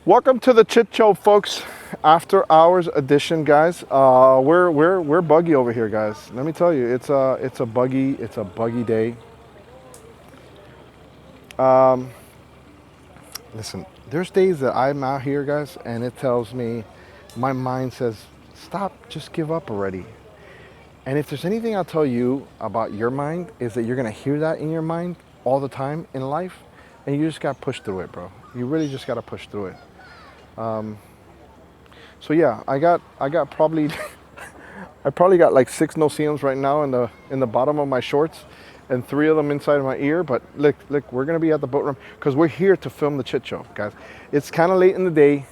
Welcome to the Chit Show, folks. After hours edition, guys. We're buggy over here, guys. Let me tell you, it's a buggy day. Listen, there's days that I'm out here, guys, and it tells me, my mind says, stop, just give up already. And if there's anything I'll tell you about your mind, is that you're gonna hear that in your mind all the time in life, and you just gotta push through it, bro. You really just gotta push through it. So yeah, I got probably I probably got like 6 no-see-ums right now in the bottom of my shorts, and 3 of them inside of my ear. But look, we're gonna be at the boat ramp because we're here to film the Chit Show, guys. It's kind of late in the day,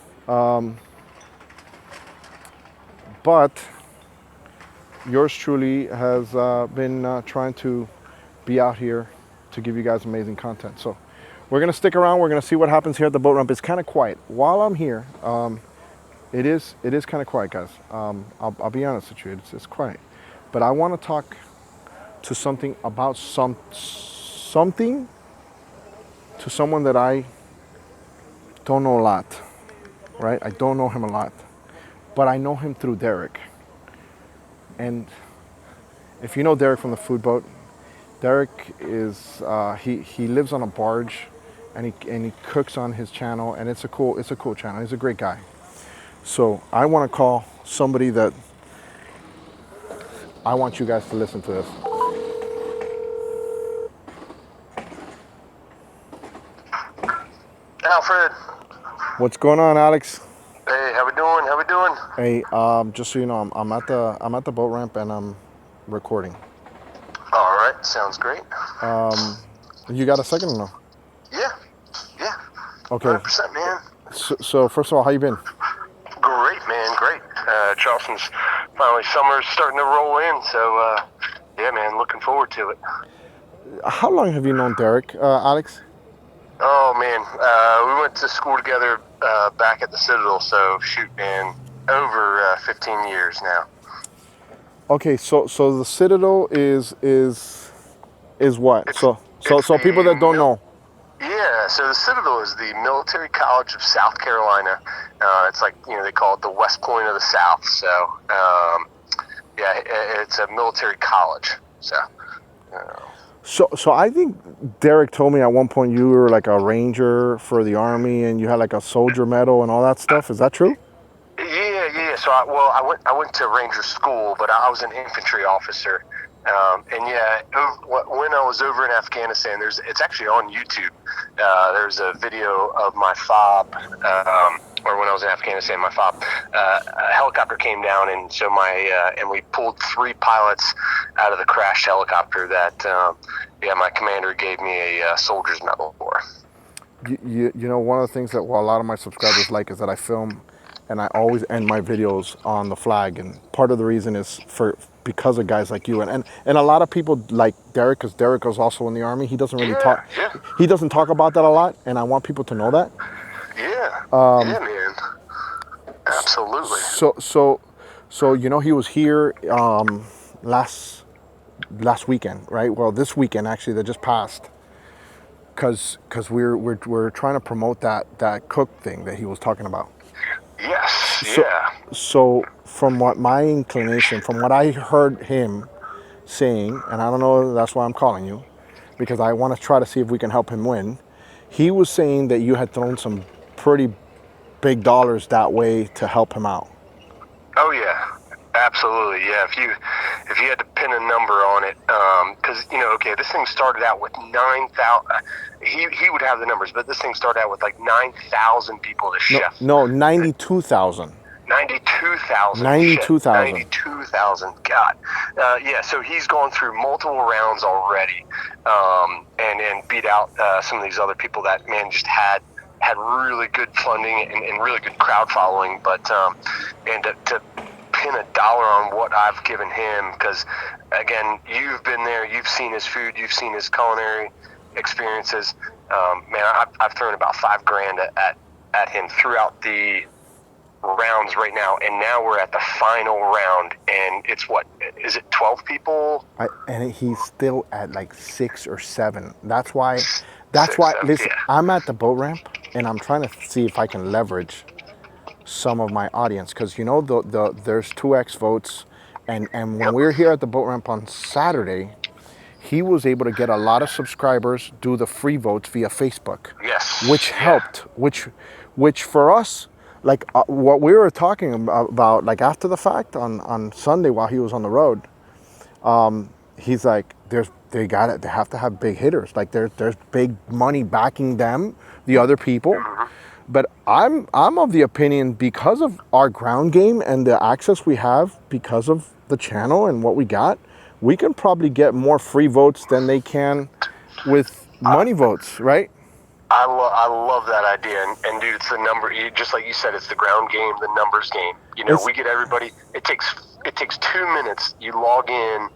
but yours truly has been trying to be out here to give you guys amazing content. So we're gonna stick around. We're gonna see what happens here at the boat ramp. It's kind of quiet while I'm here. It is kind of quiet, guys. I'll be honest with you. It's quiet, but I want to talk to something about something to someone that I don't know a lot, right? I don't know him a lot, but I know him through Derek. And if you know Derek from the food boat, Derek is he lives on a barge, and he cooks on his channel, and it's a cool channel. He's a great guy. So I want to call somebody that I want you guys to listen to this. Alfred. What's going on, Alex? Hey, how we doing? How we doing? Hey, just so you know, I'm at the boat ramp and I'm recording. All right, sounds great. You got a second or no? Yeah. Okay. 100%, man. So first of all, how you been? Great, man, great. Charleston's finally, summer's starting to roll in, so yeah, man, looking forward to it. How long have you known Derek, Alex? Oh man, we went to school together back at the Citadel, so shoot, man, over 15 years now. Okay, so the Citadel is what? It's So people that don't know. Yeah, so the Citadel is the Military College of South Carolina. It's like, they call it the West Point of the South. So, yeah, it's a military college. So I think Derek told me at one point you were like a ranger for the Army and you had like a soldier medal and all that stuff. Is that true? Yeah. So, I went to Ranger school, but I was an infantry officer. And yeah, when I was over in Afghanistan, it's actually on YouTube. There's a video of my fob, or when I was in Afghanistan, my fob, a helicopter came down, and so and we pulled 3 pilots out of the crashed helicopter that, my commander gave me a soldier's medal for. You know, one of the things that a lot of my subscribers like is that I film and I always end my videos on the flag, and part of the reason is because of guys like you and a lot of people like Derek, because Derek was also in the Army. He doesn't really talk. Yeah. He doesn't talk about that a lot, and I want people to know that. Yeah. Yeah, man. Absolutely. So he was here last weekend, right? Well, this weekend actually that just passed, because we're trying to promote that cook thing that he was talking about. Yes. So from what I heard him saying, and I don't know, that's why I'm calling you, because I want to try to see if we can help him win. He was saying that you had thrown some pretty big dollars that way to help him out. Oh yeah, absolutely. Yeah, if you had to pin a number on it, because this thing started out with 9,000. He would have the numbers, but this thing started out with like 9,000 people to chef. No, 92,000. 92,000. 92,000. 92,000. God. Yeah, so he's gone through multiple rounds already, and beat out some of these other people that, man, just had really good funding and really good crowd following. But and to pin a dollar on what I've given him, because again, you've been there, you've seen his food, you've seen his culinary experiences. Man, I've thrown about $5,000 at him throughout the rounds right now, and now we're at the final round, and it's what is it, 12 people? And he's still at like 6 or 7. That's why. Listen, yeah. I'm at the boat ramp, and I'm trying to see if I can leverage some of my audience, because you know there's 2x votes, and when Yep. we were here at the boat ramp on Saturday, he was able to get a lot of subscribers do the free votes via Facebook, Yes. which Yeah. helped, which for us, like what we were talking about, like after the fact on Sunday while he was on the road, he's like, they got it. They have to have big hitters. Like there's big money backing them, the other people. But I'm of the opinion, because of our ground game and the access we have, because of the channel and what we got, we can probably get more free votes than they can with money votes, right? I love that idea, and dude, it's the number. Just like you said, it's the ground game, the numbers game. You know, It's- we get everybody. It takes 2 minutes. You log in,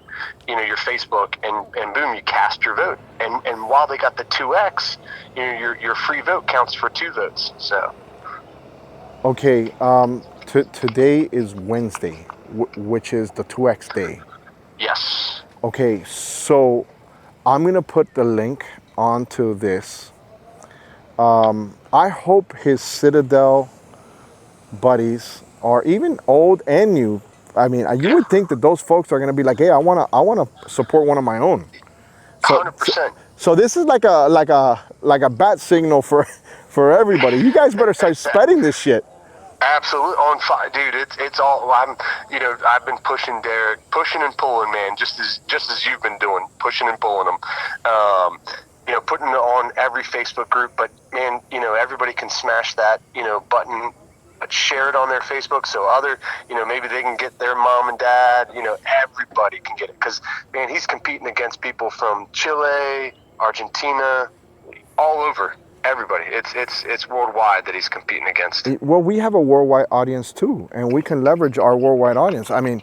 you know, your Facebook, and boom, you cast your vote. And while they got the 2x, you know, your free vote counts for 2 votes. So Okay, today is Wednesday, which is the 2x day. yes, Okay, so I'm gonna put the link onto this. I hope his Citadel buddies, or even old and new. I mean, you would think that those folks are gonna be like, hey, I wanna support one of my own. So, 100%. so this is like a bat signal for for everybody. You guys better start spreading this shit. Absolutely on fire, dude. It's all. You know, I've been pushing Derek, pushing and pulling, man. Just as you've been doing, pushing and pulling them. You know, putting it on every Facebook group. But man, you know, everybody can smash that, you know, button, share it on their Facebook, so other, you know, maybe they can get their mom and dad. You know, everybody can get it, because man, he's competing against people from Chile, Argentina, all over. Everybody. It's worldwide that he's competing against. Well, we have a worldwide audience too, and we can leverage our worldwide audience. I mean,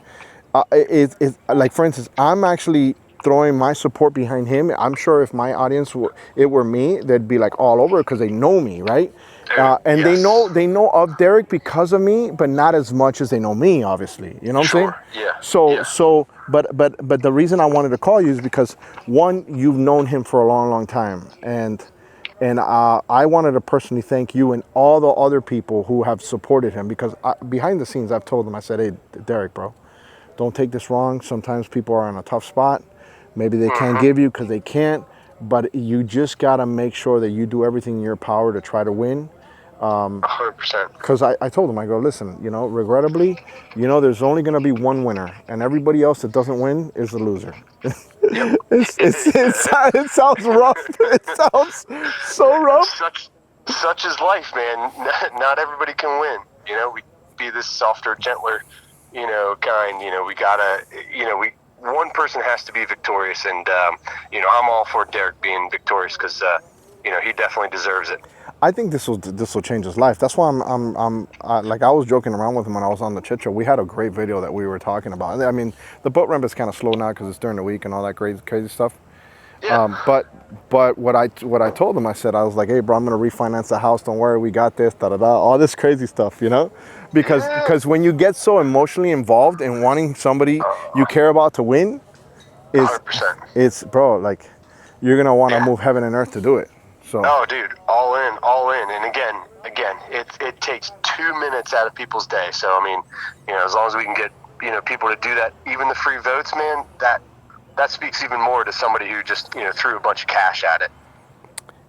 like for instance, I'm actually throwing my support behind him. I'm sure if my audience it were me, they'd be like all over because they know me, right? And Yes. they know of Derek because of me, but not as much as they know me, obviously. You know what I'm saying? Yeah. So Yeah. but the reason I wanted to call you is because, one, you've known him for a long time, and I wanted to personally thank you and all the other people who have supported him, because behind the scenes I've told them, I said, hey, Derek, bro, don't take this wrong. Sometimes people are in a tough spot. Maybe they can't give you because they can't, but you just got to make sure that you do everything in your power to try to win. 100%. Because I told him, I go, listen, you know, regrettably, you know, there's only going to be one winner, and everybody else that doesn't win is the loser. Yep. It sounds rough. It sounds so rough. Such is life, man. Not everybody can win. You know, we be this softer, gentler, you know, kind. You know, we gotta, you know, one person has to be victorious, and you know, I'm all for Derek being victorious, because you know, he definitely deserves it. I think this will change his life. That's why I'm like, I was joking around with him when I was on the chit show. We had a great video that we were talking about. I mean, the boat ramp is kind of slow now because it's during the week and all that crazy stuff. Yeah. But what I told him, I said, I was like, hey, bro, I'm gonna refinance the house. Don't worry, we got this. All this crazy stuff, you know, because when you get so emotionally involved in wanting somebody you care about to win, 100%. it's bro, like, you're gonna want to move heaven and earth to do it. So. Oh, dude, all in. And again, it takes 2 minutes out of people's day. So I mean, you know, as long as we can get, you know, people to do that, even the free votes, man, that speaks even more to somebody who just, you know, threw a bunch of cash at it.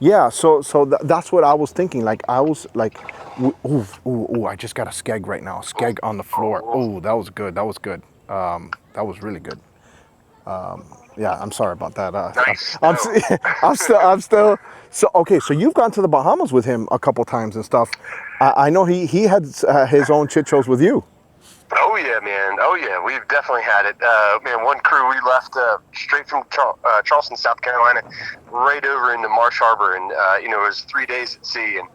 Yeah, so that's what I was thinking. Like, I was like, ooh, I just got a skeg right now. A skeg on the floor. Ooh, that was good. That was good. That was really good. Yeah, I'm sorry about that. Nice. I'm still. So okay, so you've gone to the Bahamas with him a couple times and stuff. I know he had his own chit shows with you. Oh yeah, man. Oh yeah, we've definitely had it. Man, one crew we left straight from Charleston, South Carolina, right over into Marsh Harbor, and you know, it was 3 days at sea, and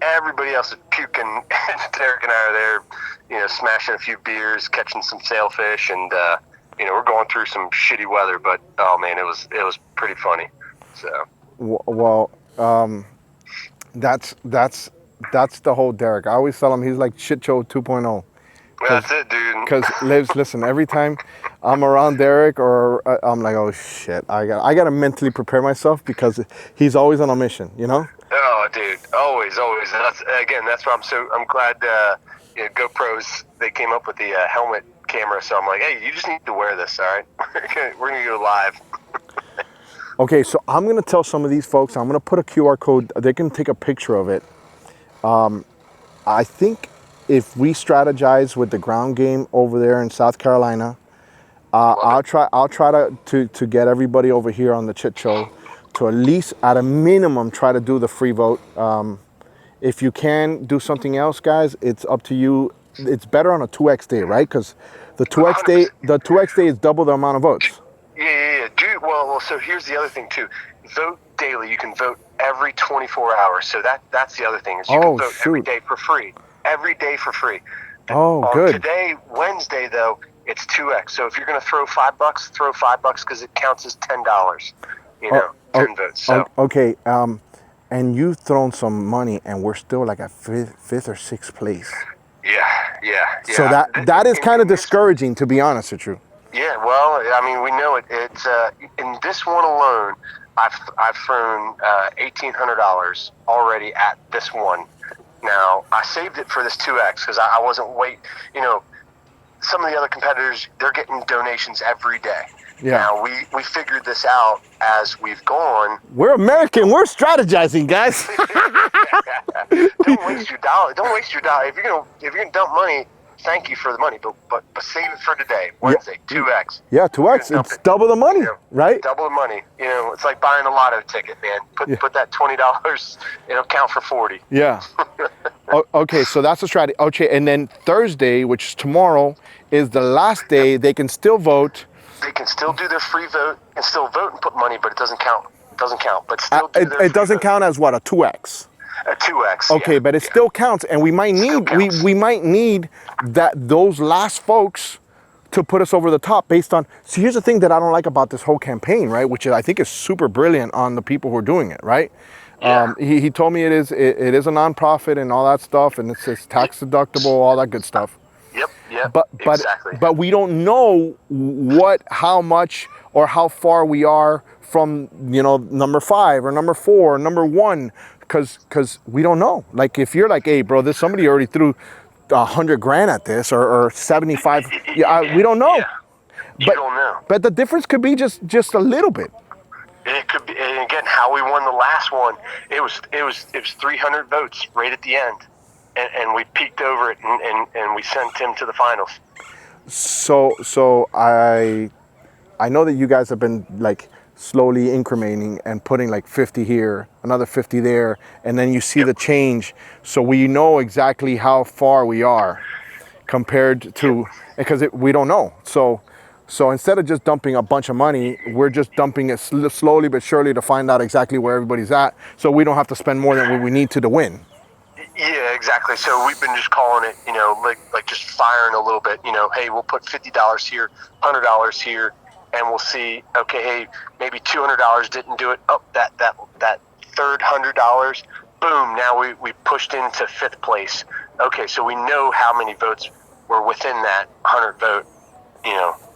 everybody else is puking, and Derek and I are there, you know, smashing a few beers, catching some sailfish, and you know, we're going through some shitty weather, but oh man, it was pretty funny. So. Well, that's the whole Derek. I always tell him he's like shit show 2.0. That's it, dude. Because listen, every time I'm around Derek, or I'm like, oh shit, I got to mentally prepare myself, because he's always on a mission, you know. Oh, dude, always, always. And that's why I'm glad GoPros they came up with the helmet camera. So I'm like, hey, you just need to wear this, all right? We're gonna go live. Okay, so I'm gonna tell some of these folks, I'm gonna put a QR code, they can take a picture of it. I think if we strategize with the ground game over there in South Carolina, I'll try to get everybody over here on the Chit Show to at least, at a minimum, try to do the free vote. If you can do something else, guys, it's up to you. It's better on a 2x day, right? Because the 2x day is double the amount of votes. Yeah. Dude, well, so here's the other thing too. Vote daily. You can vote every 24 hours. So that's the other thing is you can vote every day for free. Every day for free. Oh, good. Today, Wednesday though, it's 2x. So if you're gonna throw $5, throw $5 because it counts as $10. 10 votes. So okay. And you've thrown some money, and we're still like at fifth or sixth place. Yeah. So that is kind of discouraging, to be honest with you. Yeah, well, I mean, we know it. It's in this one alone, I've thrown $1,800 already at this one. Now I saved it for this 2x because I wasn't some of the other competitors, they're getting donations every day. Yeah. Now we figured this out as we've gone. We're American. We're strategizing, guys. Don't waste your dollar. Don't waste your dollar. If you're gonna dump money, thank you for the money, but save it for today, Wednesday, 2x. Yeah, 2x. It's double the money, right? Double the money. It's like buying a lotto ticket, man. Put that $20. It'll count for 40. Yeah. Okay, so that's a strategy. Okay, and then Thursday, which is tomorrow, is the last day. They can still vote. They can still do their free vote and still vote and put money, but it doesn't count. It doesn't count. But still, it doesn't count as what, a 2x. A 2x. Okay, but it still counts, and we might need those last folks to put us over the top based on. See, here's the thing that I don't like about this whole campaign, right? Which I think is super brilliant on the people who are doing it, right? Yeah. He told me it is a nonprofit and all that stuff, and it's tax deductible, all that good stuff. Yep. But exactly. But we don't know how much or how far we are from number 5 or number 4 or number 1, because we don't know. Like if you're like, hey bro, somebody already threw $100,000 at this or 75. We don't know. Yeah. You don't know. But the difference could be just a little bit. It could be, and again, how we won the last one. It was 300 votes right at the end. And we peeked over it, and we sent him to the finals. So I know that you guys have been like slowly incrementing and putting like 50 here, another 50 there, and then you see the change. So we know exactly how far we are compared to, because we don't know. So instead of just dumping a bunch of money, we're just dumping it slowly but surely to find out exactly where everybody's at, so we don't have to spend more than what we need to win. Yeah, exactly. So we've been just calling it, like just firing a little bit. Hey, we'll put $50 here, $100 here, and we'll see. Okay, hey, maybe $200 didn't do it. Oh, that third $100, boom! Now we pushed into 5th place. Okay, so we know how many votes were within that 100 vote,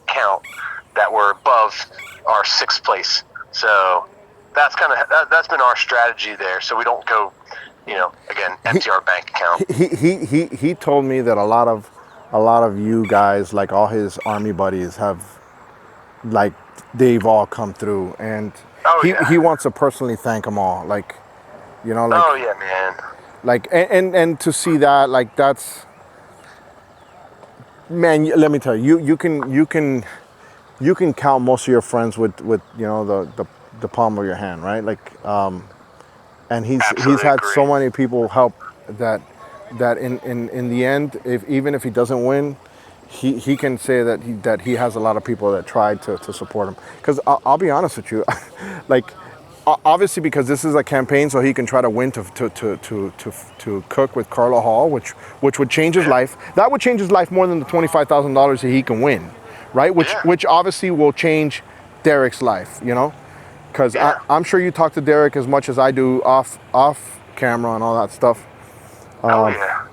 count that were above our 6th place. So that's that's been our strategy there. So we don't go. Again, empty our bank account. He told me that a lot of you guys, like all his army buddies, have like they've all come through, and he wants to personally thank them all. Like, oh yeah, man. Like and to see that, like that's, man. Let me tell you, you can count most of your friends with the palm of your hand, right? Like. And he's had so many people help that in the end, even if he doesn't win, he can say that he has a lot of people that tried to support him. Because I'll be honest with you, like obviously because this is a campaign, so he can try to win to cook with Carla Hall, which would change his life. That would change his life more than the $25,000 that he can win, right? Which obviously will change Derek's life, Because I'm sure you talk to Derek as much as I do off camera and all that stuff. Oh yeah.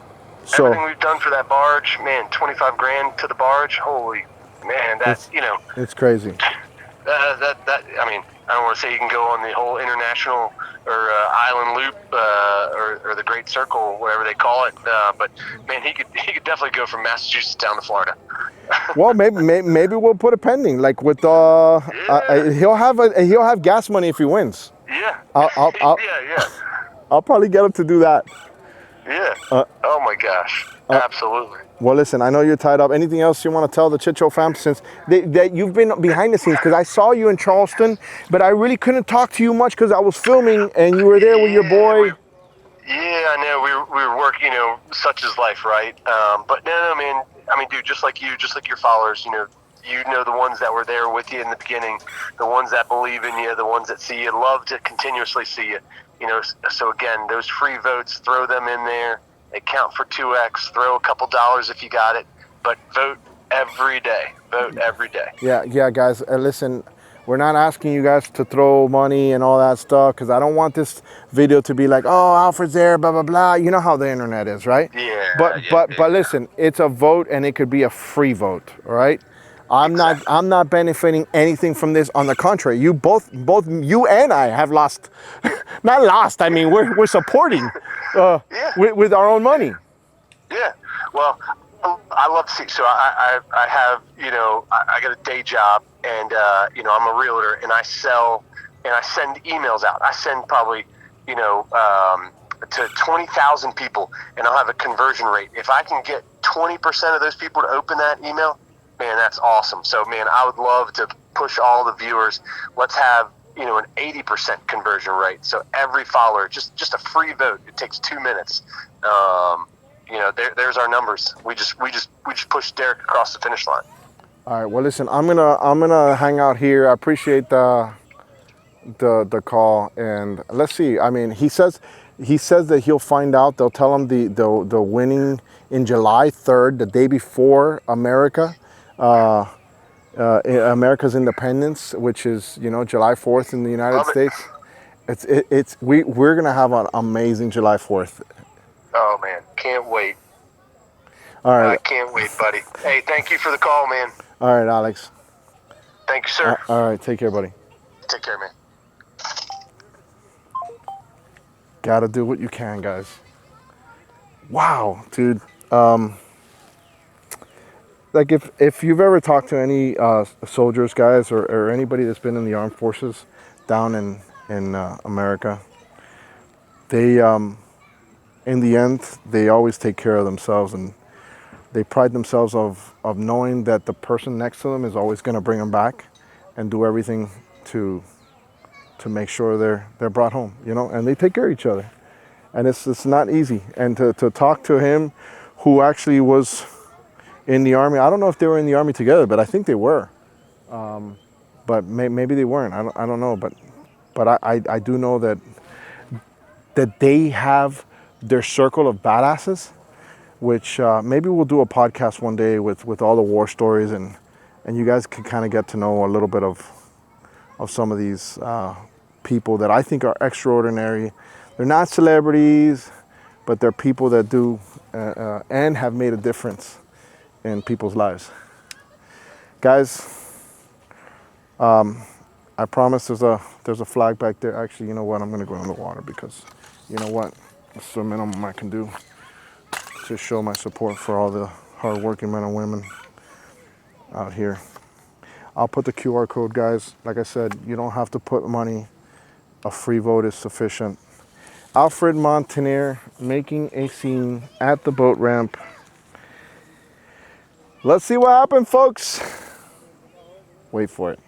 So everything we've done for that barge, man, $25,000 to the barge. Holy man, that's it's crazy. I mean, I don't want to say he can go on the whole international or island loop or the Great Circle, whatever they call it. But man, he could definitely go from Massachusetts down to Florida. Well, maybe we'll put a pending like with Yeah. he'll have gas money if he wins. Yeah. I'll Yeah. I'll probably get him to do that. Yeah. Uh, Oh my gosh. Absolutely. Well, listen, I know you're tied up. Anything else you want to tell the Chicho fam since that you've been behind the scenes? Because I saw you in Charleston, but I really couldn't talk to you much because I was filming and you were there with your boy. Yeah, I know. We were working, such is life, right? But no, man. I mean, dude, just like you, just like your followers, you know the ones that were there with you in the beginning, the ones that believe in you, the ones that see you, love to continuously see you. So again, those free votes, throw them in there. They count for 2x. Throw a couple dollars if you got it, but vote every day. Vote every day. Yeah, guys. Listen, we're not asking you guys to throw money and all that stuff because I don't want this video to be like, oh, Alfred's there, blah blah blah. You know how the internet is, right? But listen, it's a vote and it could be a free vote, all right? I'm not benefiting anything from this. On the contrary, you both you and I have lost, not lost. I mean, we're supporting with our own money. Yeah. Well, I love to see. So I have, I got a day job, and I'm a realtor, and I sell, and I send emails out. I send probably, to 20,000 people, and I'll have a conversion rate. If I can get 20% of those people to open that email, man, that's awesome. So, man, I would love to push all the viewers. Let's have, an 80% conversion rate. So every follower, just a free vote. It takes 2 minutes. There's our numbers. We just pushed Derek across the finish line. All right. Well, listen, I'm gonna hang out here. I appreciate the call, and let's see. I mean, he says that he'll find out. They'll tell him the winning in July 3rd, the day before America's independence, which is July 4th in the United States. We're gonna have an amazing July 4th. Oh man, can't wait. All right. I can't wait, buddy. Hey, thank you for the call, man. All right, Alex. Thank you, sir. All right, take care, buddy. Take care, man. Gotta do what you can, guys. Wow, dude. Like if you've ever talked to any soldiers, guys, or anybody that's been in the armed forces down in America, they in the end they always take care of themselves, and they pride themselves of knowing that the person next to them is always going to bring them back and do everything to make sure they're brought home, and they take care of each other, and it's not easy. And to talk to him, who actually was in the Army. I don't know if they were in the Army together, but I think they were. But maybe they weren't. I don't know. But I do know that they have their circle of badasses, which maybe we'll do a podcast one day with all the war stories, and you guys can kind of get to know a little bit of some of these people that I think are extraordinary. They're not celebrities, but they're people that do and have made a difference in people's lives. Guys, I promise there's a flag back there. Actually, you know what? I'm gonna go in the water because you know what? It's the minimum I can do to show my support for all the hardworking men and women out here. I'll put the QR code, guys. Like I said, you don't have to put money. A free vote is sufficient. Alfred Montaner making a scene at the boat ramp. Let's see what happened, folks. Wait for it.